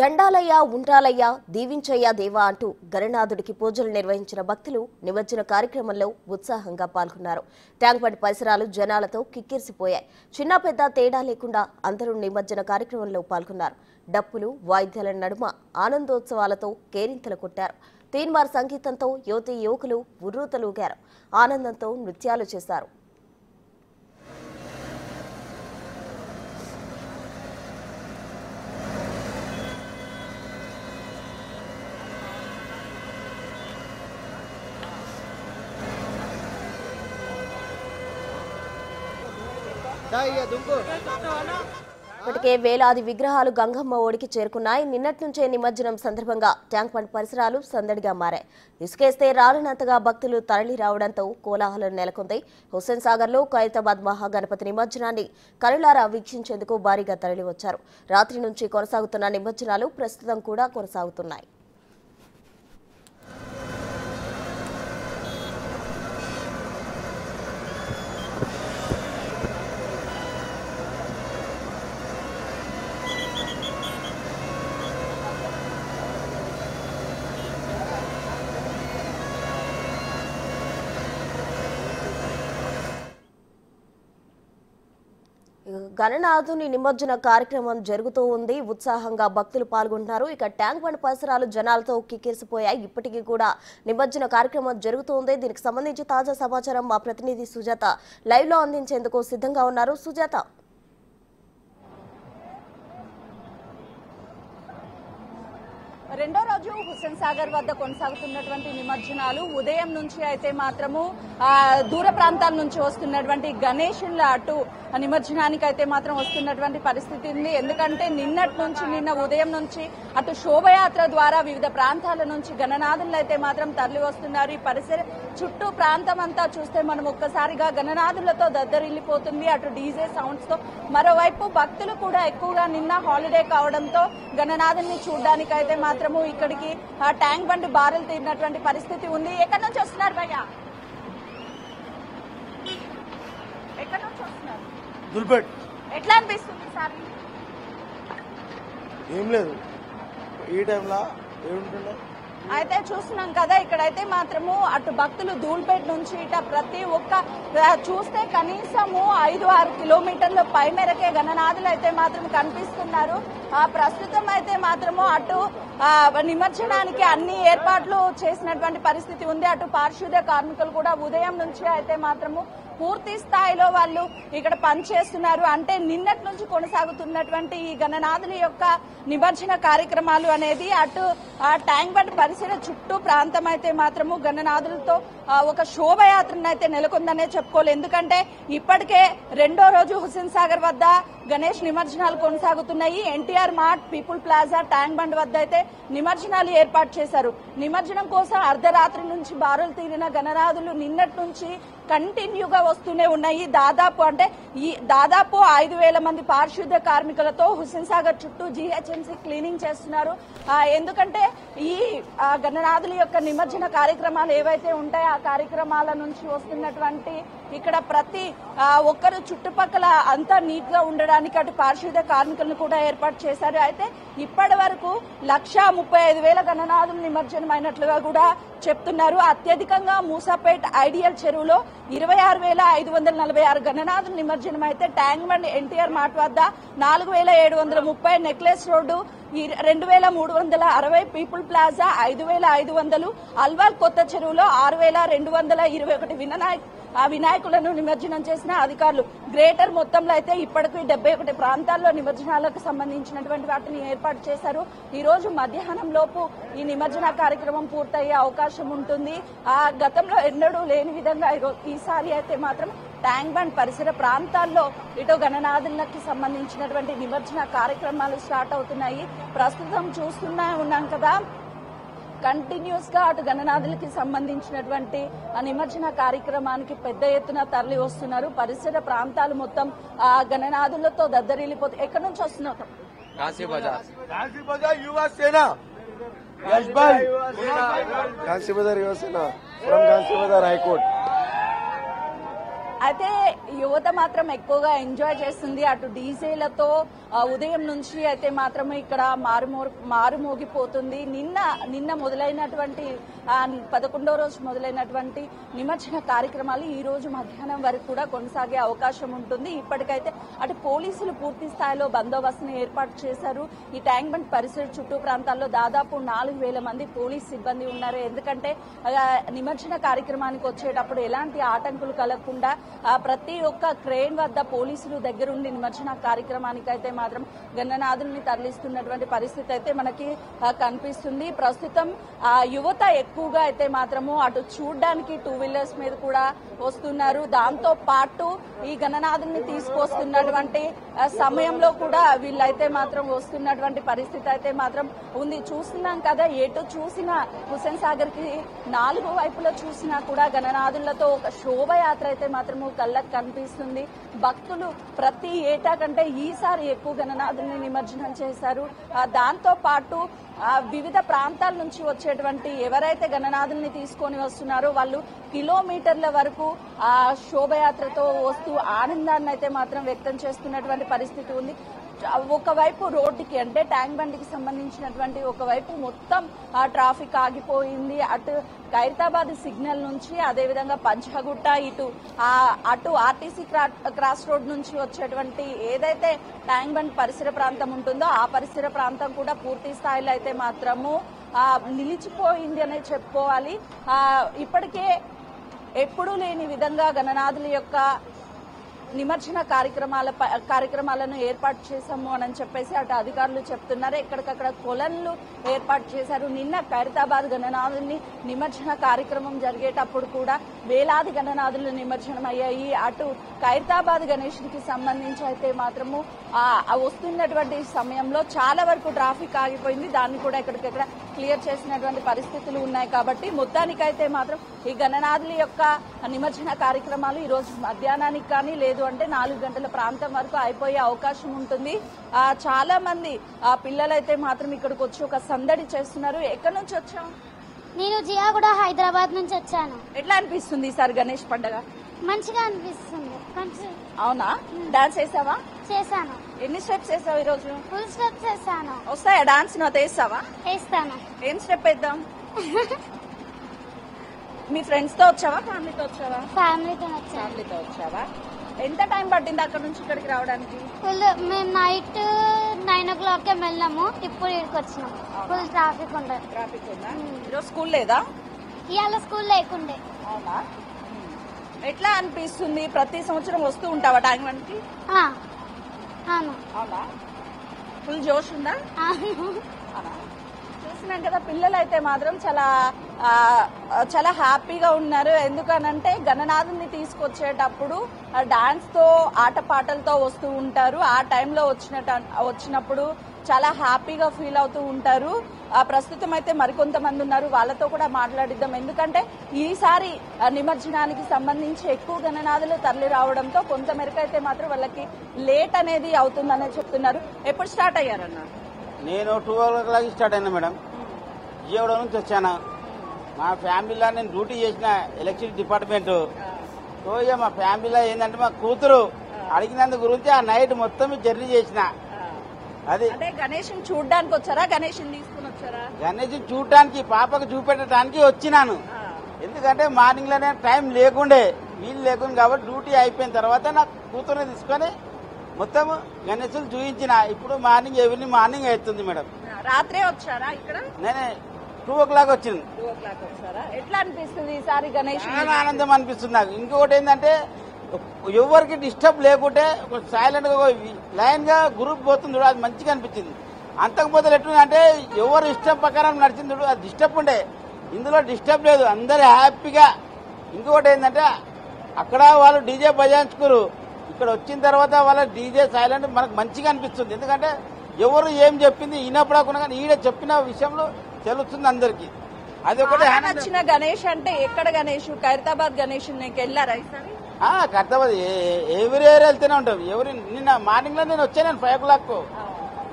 దండాలయ్య ఉండ్రాలయ్య దీవించయ్య దేవా అంటూ గణనాథుడికి పూజలు నిర్వహించిన భక్తులు నిమజ్జన కార్యక్రమంలో ఉత్సాహంగా పాల్గొన్నారు. ట్యాంక్ బండ్ పరిసరాలు జనాలతో కిక్కిరిసిపోయాయి. చిన్న పెద్ద తేడా లేకుండా అందరూ నిమజ్జన కార్యక్రమంలో పాల్గొన్నారు. డప్పులు వాయిద్యాల నడుమ ఆనందోత్సవాలతో కేరింతలు కొట్టారు. తీన్మార్ సంగీతంతో యువతీ యువకులు ఉర్రూతలూగారు. ఆనందంతో నృత్యాలు చేశారు. ఇప్పటికే వేలాది విగ్రహాలు గంగమ్మ ఒడికి చేరుకున్నాయి. నిన్నటి నుంచే నిమజ్జనం సందర్భంగా ట్యాంక్ బండ్ పరిసరాలు సందడిగా మారాయి. ఇసుకేస్తే రాలినంతగా భక్తులు తరలి రావడంతో కోలాహలం నెలకొంది. హుస్సేన్ సాగర్ లో ఖైరతాబాద్ మహాగణపతి నిమజ్జనాన్ని కనులారా వీక్షించేందుకు భారీగా తరలివచ్చారు. రాత్రి నుంచి కొనసాగుతున్న నిమజ్జనాలు ప్రస్తుతం కూడా కొనసాగుతున్నాయి. గణనాథుని నిమజ్జన కార్యక్రమం జరుగుతూ ఉంది. ఉత్సాహంగా భక్తులు పాల్గొంటున్నారు. ఇక ట్యాంక్ బండ్ పరిసరాలు జనాలతో కిక్కిరిసిపోయాయి. ఇప్పటికీ కూడా నిమజ్జన కార్యక్రమం జరుగుతూ ఉంది. దీనికి సంబంధించి తాజా సమాచారం మా ప్రతినిధి సుజాత లైవ్ లో అందించేందుకు సిద్ధంగా ఉన్నారు. సుజాత, రెండో రోజు హుస్సేన్ సాగర్ వద్ద కొనసాగుతున్నటువంటి నిమజ్జనాలు ఉదయం నుంచి అయితే మాత్రము దూర ప్రాంతాల నుంచి వస్తున్నటువంటి గణేషుల అటు నిమజ్జనానికి అయితే మాత్రం వస్తున్నటువంటి పరిస్థితి ఉంది. ఎందుకంటే నిన్న ఉదయం నుంచి అటు శోభయాత్ర ద్వారా వివిధ ప్రాంతాల నుంచి గణనాథులు అయితే మాత్రం తరలి వస్తున్నారు. ఈ పరిసర చుట్టూ ప్రాంతం అంతా చూస్తే మనం ఒక్కసారిగా గణనాథులతో దద్దరిల్లిపోతుంది. అటు డీజే సౌండ్స్ తో, మరోవైపు భక్తులు కూడా ఎక్కువగా నిన్న హాలిడే కావడంతో గణనాథుల్ని చూడడానికి అయితే మాత్రము ఇక్కడికి ట్యాంక్ బండ్ బారులు తీరినటువంటి పరిస్థితి ఉంది. ఎక్కడి నుంచి వస్తున్నారు భయ్య? ఎక్కడి నుంచి వస్తున్నారు? దుల్పేట్. ఎట్లా అనిపిస్తుంది సార్? ఏం లేదు, ఈ టైంలో ఏముంటుండే అయితే చూస్తున్నాం కదా, ఇక్కడైతే మాత్రము అటు భక్తులు ధూల్పేట నుంచి ఇట ప్రతి ఒక్క చూస్తే కనీసము 5-6 కిలోమీటర్ల పై మేరకే గణనాథులు అయితే మాత్రం కనిపిస్తున్నారు. ప్రస్తుతం అయితే మాత్రము అటు నిమజ్జనానికి అన్ని ఏర్పాట్లు చేసినటువంటి పరిస్థితి ఉంది. అటు పారిశుద్ధ్య కార్మికులు కూడా ఉదయం నుంచి అయితే మాత్రము పూర్తి స్థాయిలో వాళ్ళు ఇక్కడ పనిచేస్తున్నారు. అంటే నిన్నటి నుంచి కొనసాగుతున్నటువంటి ఈ గణనాథుల యొక్క నిమజ్జన కార్యక్రమాలు అనేది అటు ట్యాంక్ బండ్ పరిసర చుట్టూ ప్రాంతం అయితే మాత్రము గణనాథులతో ఒక శోభయాత్రను అయితే నెలకొందనే చెప్పుకోవాలి. ఎందుకంటే ఇప్పటికే రెండో రోజు హుస్సేన్ సాగర్ వద్ద గణేష్ నిమజ్జనాలు కొనసాగుతున్నాయి. NTR mart, people plaza, tank bund వద్ద అయితే నిమజ్జనాలు ఏర్పాటు చేశారు. నిమజ్జనం కోసం అర్ధరాత్రి నుంచి బారులు తీరిన గణనాథులు నిన్నటి నుంచి కంటిన్యూగా వస్తూనే ఉన్నాయి. దాదాపు 5,000 మంది పారిశుద్ధ్య కార్మికులతో హుస్సేన్ సాగర్ చుట్టూ జీహెచ్ఎంసీ క్లీనింగ్ చేస్తున్నారు. ఎందుకంటే ఈ గణనాథుల యొక్క నిమజ్జన కార్యక్రమాలు ఏవైతే ఉంటాయో ఆ కార్యక్రమాల నుంచి వస్తున్నటువంటి ఇక్కడ ప్రతి ఒక్కరు చుట్టుపక్కల అంతా నీట్ గా ఉండడానికి అటు పారిశుద్ధ్య కార్మికులను కూడా ఏర్పాటు చేశారు. అయితే ఇప్పటి వరకు 1,35,000 గణనాథులు నిమజ్జనం అయినట్లుగా కూడా చెప్తున్నారు. అత్యధికంగా మూసాపేట్ ఐడియల్ చెరువులో 26,546 గణనాథులు నిమజ్జనం అయితే ట్యాంక్ బండ్ ఎన్టీఆర్ మార్ట్ వద్ద 4,730, necklace road 2,360, people plaza 5,500, Alwal కొత్త చెరువులో 6,221 వినాయకులను నిమజ్జనం చేసిన అధికారులు. గ్రేటర్ మొత్తంలో అయితే ఇప్పటికీ 71 ప్రాంతాల్లో నిమజ్జనాలకు సంబంధించినటువంటి వాటిని ఏర్పాటు చేశారు. ఈ రోజు మధ్యాహ్నం లోపు ఈ నిమజ్జన కార్యక్రమం పూర్తయ్యే అవకాశం ఉంటుంది. గతంలో ఎన్నడూ లేని విధంగా ఈసారి అయితే మాత్రం ట్యాంక్ బండ్ పరిసర ప్రాంతాల్లో ఇటు గణనాథులకి సంబంధించినటువంటి నిమజ్జన కార్యక్రమాలు స్టార్ట్ అవుతున్నాయి. ప్రస్తుతం ఉన్నాం కదా, కంటిన్యూస్ గా అటు గణనాథులకి సంబంధించినటువంటి నిమజ్జన కార్యక్రమానికి పెద్ద ఎత్తున తరలి వస్తున్నారు. పరిసర ప్రాంతాలు మొత్తం గణనాథులతో దద్దరిల్లిపోతాయి. ఎక్కడి నుంచి వస్తున్నావు? కాశీ బజార్ యువ సేన, కాశీ బజార్ యువ సేన ఫ్రమ్ కాశీ బజార్ హైకోర్ట్. అయితే యువత మాత్రం ఎక్కువగా ఎంజాయ్ చేస్తుంది. అటు డీజేలతో ఉదయం నుంచి అయితే మాత్రం ఇక్కడ మారుమోగిపోతుంది. నిన్న మొదలైనటువంటి 11వ రోజు మొదలైనటువంటి నిమజ్జన కార్యక్రమాలు ఈ రోజు మధ్యాహ్నం వరకు కూడా కొనసాగే అవకాశం ఉంటుంది. ఇప్పటికైతే అటు పోలీసులు పూర్తి స్థాయిలో బందోబస్తును ఏర్పాటు చేశారు. ఈ ట్యాంక్ బండ్ పరిసర చుట్టూ ప్రాంతాల్లో దాదాపు 4,000 మంది పోలీస్ సిబ్బంది ఉన్నారు. ఎందుకంటే నిమజ్జన కార్యక్రమానికి వచ్చేటప్పుడు ఎలాంటి ఆటంకులు కలగకుండా ప్రతి ఒక్క క్రేన్ వద్ద పోలీసులు దగ్గరుండి నిమజ్జన కార్యక్రమానికి అయితే మాత్రం గణనాథుల్ని తరలిస్తున్నటువంటి పరిస్థితి అయితే మనకి కనిపిస్తుంది. ప్రస్తుతం యువత ఎక్కువగా అయితే మాత్రము అటు చూడ్డానికి 2 వీలర్స్ మీద కూడా వస్తున్నారు. దాంతో పాటు ఈ గణనాథుల్ని తీసుకొస్తున్నటువంటి సమయంలో కూడా వీళ్ళైతే మాత్రం వస్తున్నటువంటి పరిస్థితి అయితే మాత్రం ఉంది. చూస్తున్నాం కదా, ఎటు చూసినా హుస్సేన్ సాగర్ కి 4 వైపులో చూసినా కూడా గణనాథులతో ఒక శోభయాత్ర అయితే మాత్రము కళ్ళకు కనిపిస్తుంది. భక్తులు ప్రతి ఏటా కంటే ఈసారి ఎక్కువ గణనాథుల్ని నిమజ్జనం చేశారు. దాంతో పాటు వివిధ ప్రాంతాల నుంచి వచ్చేటువంటి ఎవరైతే గణనాథుల్ని తీసుకొని వస్తున్నారో వాళ్ళు కిలోమీటర్ల వరకు ఆ శోభయాత్రతో వస్తూ ఆనందాన్ని అయితే మాత్రం వ్యక్తం చేస్తున్నటువంటి పరిస్థితి ఉంది. ఒకవైపు రోడ్డుకి అంటే ట్యాంక్ బండికి సంబంధించినటువంటి ఒకవైపు మొత్తం ట్రాఫిక్ ఆగిపోయింది. ఖైరతాబాద్ సిగ్నల్ నుంచి అదేవిధంగా పంచగుట్ట అటు ఆర్టీసీ క్రాస్ రోడ్ నుంచి వచ్చేటువంటి ఏదైతే ట్యాంక్ బండ్ పరిసర ప్రాంతం ఉంటుందో ఆ పరిసర ప్రాంతం కూడా పూర్తి స్థాయిలో అయితే మాత్రము నిలిచిపోయింది అనే చెప్పుకోవాలి. ఇప్పటికే ఎప్పుడూ లేని విధంగా గణనాథుల యొక్క నిమజ్జన కార్యక్రమాలను ఏర్పాటు చేశాము అని చెప్పేసి అటు అధికారులు చెప్తున్నారు. ఎక్కడికక్కడ కొలన్లు ఏర్పాటు చేశారు. నిన్న ఖైరతాబాద్ గణనాథుల్ని నిమజ్జన కార్యక్రమం జరిగేటప్పుడు కూడా వేలాది గణనాథులు నిమజ్జనం అయ్యాయి. అటు ఖైరతాబాద్ గణేశుడికి సంబంధించి అయితే మాత్రము వస్తున్నటువంటి సమయంలో చాలా వరకు ట్రాఫిక్ ఆగిపోయింది. దాన్ని కూడా ఎక్కడికక్కడ క్లియర్ చేసినటువంటి పరిస్థితులు ఉన్నాయి. కాబట్టి మొత్తానికైతే మాత్రం ఈ గణనాథుల యొక్క నిమజ్జన కార్యక్రమాలు ఈ రోజు మధ్యాహ్నానికి కానీ లేదు అంటే 4 గంటల ప్రాంతం వరకు అయిపోయే అవకాశం ఉంటుంది. చాలా మంది పిల్లలైతే మాత్రం ఇక్కడికి వచ్చి ఒక సందడి చేస్తున్నారు. ఎక్కడి నుంచి వచ్చాం? నేను జియాగూడ హైదరాబాద్ నుంచి వచ్చాను. ఎట్లా అనిపిస్తుంది ఈసారి గణేష్ పండుగ? మంచిగా అనిపిస్తుంది. అవునా? డాన్స్ వేసావా? చేశాను. ఎన్ని స్టెప్స్ వేసావు ఈ రోజు? ఫుల్ స్టెప్స్ వేసాను. వస్తాయా డాన్స్? నువ్వు వేస్తావా? వేస్తాను. ఏం స్టెప్ వేద్దాం? మీ ఫ్రెండ్స్ తో వచ్చావా ఫ్యామిలీతో వచ్చావా? ఫ్యామిలీతో వచ్చావా? ఎంత టైం పట్టింది అక్కడ నుంచి ఇక్కడికి రావడానికి? మేము నైట్ 9 o'clock వెళ్ళాము. ఇప్పుడు ఇక్కడికి వచ్చినాం. ఫుల్ ట్రాఫిక్ ఉండే. ట్రాఫిక్ ఉందా? ఈరోజు స్కూల్ లేదా? ఇవాళ స్కూల్ లేకుండే. అవునా? ఎట్లా అనిపిస్తుంది? ప్రతి సంవత్సరం వస్తూ ఉంటావా ట్యాంక్ బండ్కి? అవును. అవునా? ఫుల్ జోష్ ఉందా? అవును. చూస్తున్నాం కదా, పిల్లలు అయితే మాత్రం చాలా హ్యాపీగా ఉన్నారు. ఎందుకనంటే గణనాథుల్ని తీసుకొచ్చేటప్పుడు డాన్స్ తో ఆటపాటలతో వస్తూ ఉంటారు. ఆ టైంలో వచ్చినప్పుడు చాలా హ్యాపీగా ఫీల్ అవుతూ ఉంటారు. ప్రస్తుతం అయితే మరికొంతమంది ఉన్నారు, వాళ్ళతో కూడా మాట్లాడిద్దాం. ఎందుకంటే ఈసారి నిమజ్జనానికి సంబంధించి ఎక్కువ గణనాథులు తరలి రావడంతో కొంతమేరకు అయితే మాత్రం వాళ్ళకి లేట్ అనేది అవుతుందని చెప్తున్నారు. ఎప్పుడు స్టార్ట్ అయ్యారన్నారు? నేను 12 o'clock స్టార్ట్ అయినా మేడం. జియాగూడ నుంచి వచ్చాను. మా ఫ్యామిలీలో నేను డ్యూటీ చేసిన ఎలక్ట్రిసిటీ డిపార్ట్మెంట్. సో ఇక మా ఫ్యామిలీలో ఏంటంటే మా కూతురు అడిగినందు గురించి ఆ నైట్ మొత్తం జర్నీ చేసిన. అది అంటే గణేష్ చూడడానికి వచ్చారా, గణేష్ తీసుకుని వచ్చారా? గణేష్ చూడటానికి, పాపకు చూపెట్టడానికి వచ్చినాను. ఎందుకంటే మార్నింగ్ లోనే టైం లేకుండే, వీలు లేకుండా కాబట్టి డ్యూటీ అయిపోయిన తర్వాత నా కూతురుని తీసుకొని మొత్తం గణేశులు చూపించిన. ఇప్పుడు ఎవ్రీ మార్నింగ్ అవుతుంది మేడం. రాత్రే వచ్చారా ఇక్కడ? నేనే 2 o'clock వచ్చింది. 2 o'clock వచ్చారా? ఎట్లా అనిపిస్తుంది ఈసారి గణేష్? చాలా ఆనందం అనిపిస్తుంది నాకు. ఇంకొకటి ఏంటంటే ఎవరికి డిస్టర్బ్ లేకుంటే సైలెంట్ గా లైన్ గా గ్రూప్ పోతుంది, అది మంచిగా అనిపించింది. అంతకుపోతే ఎట్లుందంటే ఎవరు ఇష్టం ప్రకారం నడిచింది, అది డిస్టర్బ్ ఉండే. ఇందులో డిస్టర్బ్ లేదు, అందరు హ్యాపీగా. ఇంకొకటి ఏంటంటే అక్కడ వాళ్ళు డీజే బజాయించుకోరు, ఇక్కడ వచ్చిన తర్వాత వాళ్ళ డీజే సైలెంట్ మనకు మంచిగా అనిపిస్తుంది. ఎందుకంటే ఎవరు ఏం చెప్పింది వినపడకుండా కానీ ఈడ చెప్పిన విషయంలో తెలుస్తుంది అందరికి. అది ఒకటి నచ్చిన గణేష్ అంటే ఎక్కడ గణేష్? ఖైరతాబాద్ గణేష్ నీకు వెళ్ళారా ఈసారి? ఖైరతాబాద్ ఎవరి ఏరియా వెళ్తూనే ఉంటాం. నిన్న మార్నింగ్ లో నేను వచ్చాను.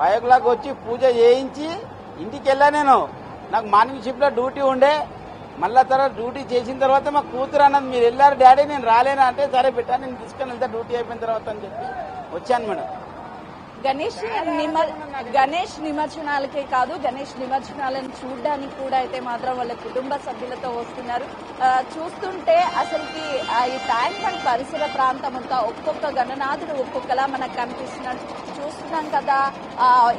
5 o'clock వచ్చి పూజ చేయించి ఇంటికి వెళ్ళా. నాకు మార్నింగ్ షిఫ్ట్ లో డ్యూటీ ఉండే. మళ్ళా తర్వాత డ్యూటీ చేసిన తర్వాత మా కూతురు అన్నది మీరు వెళ్ళారు డాడీ నేను రాలేనా అంటే సరే పెట్టా నేను తీసుకొని వెళ్తా డ్యూటీ అయిపోయిన తర్వాత అని చెప్పి వచ్చాను మేడం. గణేష్ నిమజ్జనాలకే కాదు, గణేష్ నిమజ్జనాలను చూడడానికి కూడా అయితే మాత్రం వాళ్ళ కుటుంబ సభ్యులతో వస్తున్నారు. చూస్తుంటే అసలుకి ఈ ట్యాంక్ బండ్ పరిసర ప్రాంతం అంతా ఒక్కొక్క గణనాథుడు ఒక్కొక్కలా మనకు కనిపిస్తున్నాడు. చూస్తున్నాం కదా,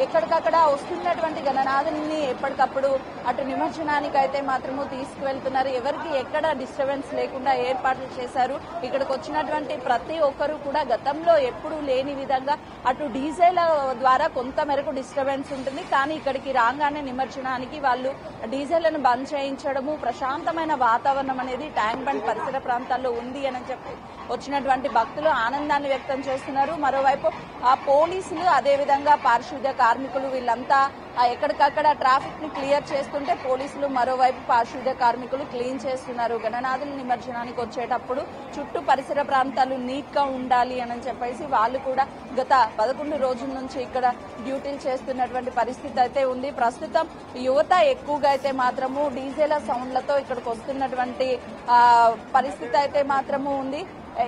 ఎక్కడికక్కడ వస్తున్నటువంటి గణనాథుల్ని ఎప్పటికప్పుడు అటు నిమజ్జనానికి అయితే మాత్రము తీసుకువెళ్తున్నారు. ఎవరికి ఎక్కడ డిస్టర్బెన్స్ లేకుండా ఏర్పాట్లు చేశారు. ఇక్కడికి వచ్చినటువంటి ప్రతి ఒక్కరు కూడా గతంలో ఎప్పుడూ లేని విధంగా అటు డీజల్ ద్వారా కొంత మేరకు డిస్టర్బెన్స్ ఉంటుంది, కానీ ఇక్కడికి రాగానే నిమజ్జనానికి వాళ్ళు డీజిల్లను బంద్ చేయించడము, ప్రశాంతమైన వాతావరణం అనేది ట్యాంక్ బండ్ పరిసర ప్రాంతాల్లో ఉంది అని చెప్పి వచ్చినటువంటి భక్తులు ఆనందాన్ని వ్యక్తం చేస్తున్నారు. మరోవైపు ఆ పోలీసులు అదేవిధంగా పారిశుద్ధ్య కార్మికులు వీళ్ళంతా ఎక్కడికక్కడ ట్రాఫిక్ ని క్లియర్ చేస్తుంటే పోలీసులు మరోవైపు పారిశుద్ధ్య కార్మికులు క్లీన్ చేస్తున్నారు. గణనాథుల నిమజ్జనానికి వచ్చేటప్పుడు చుట్టూ పరిసర ప్రాంతాలు నీట్ గా ఉండాలి అని చెప్పేసి వాళ్ళు కూడా గత 11 రోజుల నుంచి ఇక్కడ డ్యూటీలు చేస్తున్నటువంటి పరిస్థితి అయితే ఉంది. ప్రస్తుతం యువత ఎక్కువగా అయితే మాత్రము డీజేల సౌండ్లతో ఇక్కడికి వస్తున్నటువంటి పరిస్థితి అయితే మాత్రము ఉంది.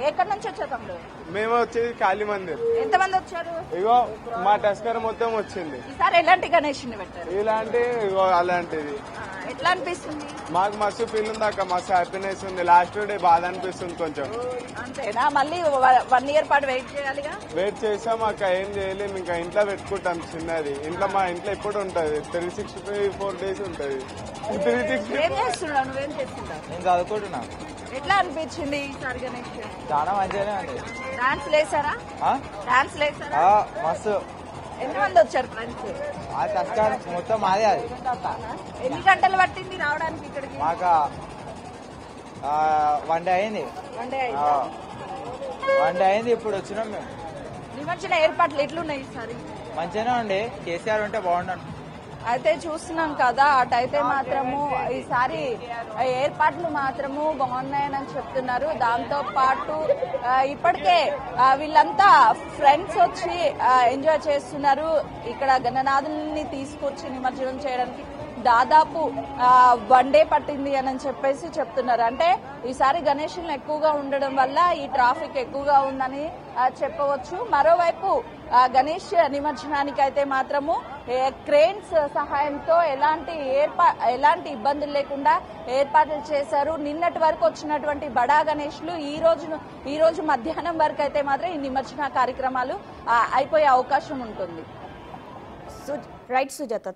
ఎక్కడి నుంచి వచ్చారు తమ్ముడు? మేము వచ్చేది కాళీ మందిర్. ఎంతమంది వచ్చారు? ఇగో మా టస్కర్ మొత్తం వచ్చింది. ఈసారి ఎలాంటి గణేష్ పెట్టారు? ఇలాంటి ఇగో అలాంటిది. ఎట్లా అనిపిస్తుంది? మాకు మస్తు ఫీల్ ఉంది అక్క, మస్తు హ్యాపీనెస్ ఉంది. లాస్ట్ డే బాధ అనిపిస్తుంది కొంచెం. అంతేనా? మళ్ళీ 1 year పాటు వెయిట్ చేయాలిగా? వెయిట్ చేసాం అక్క, ఏం చేయలేము. ఇంకా ఇంట్లో పెట్టుకుంటాం చిన్నది. మా ఇంట్లో ఎప్పుడు ఉంటది 364 days ఉంటది. 360. ఏం చేస్తున్నావు? నువ్వేం చేస్తున్నావు? నేను చదువుకుంటున్నా. ఎట్లా అనిపించింది ఈసారి గణేష్? చాలా మంచిగానే ఉంది. డాన్స్ లేసారా? డాన్స్ లేసారా? మస్తు. ఎంతమంది వచ్చారు ఫ్రెండ్స్? ఆ తస్కార్ మొత్తం మాదే. అది ఎన్ని గంటలు పట్టింది రావడానికి ఇక్కడికి? మాకు 1 day అయింది. 1 day అయింది. ఇప్పుడు వచ్చినాం మేము. నిమజ్జన ఏర్పాట్లు ఎట్లున్నాయి ఈసారి? మంచిగానే ఉండి కేసీఆర్ ఉంటే బాగుండను. అయితే చూస్తున్నాం కదా, అటైతే మాత్రము ఈసారి ఏర్పాట్లు మాత్రము బాగున్నాయని చెప్తున్నారు. దాంతో పాటు ఇప్పటికే వీళ్ళంతా ఫ్రెండ్స్ వచ్చి ఎంజాయ్ చేస్తున్నారు. ఇక్కడ గణనాథుల్ని తీసుకొచ్చి నిమజ్జనం చేయడానికి దాదాపు 1 day పట్టింది అని చెప్పేసి చెప్తున్నారు. అంటే ఈసారి గణేషులను ఎక్కువగా ఉండడం వల్ల ఈ ట్రాఫిక్ ఎక్కువగా ఉందని చెప్పవచ్చు. మరోవైపు గణేష్ నిమజ్జనానికి అయితే మాత్రము క్రేన్స్ సహాయంతో ఎలాంటి ఇబ్బందులు లేకుండా ఏర్పాట్లు చేశారు. నిన్నటి వరకు వచ్చినటువంటి బడా గణేష్లు ఈ రోజు మధ్యాహ్నం వరకు అయితే మాత్రం ఈ నిమజ్జన కార్యక్రమాలు అయిపోయే అవకాశం ఉంటుంది. రైట్ సుజాత.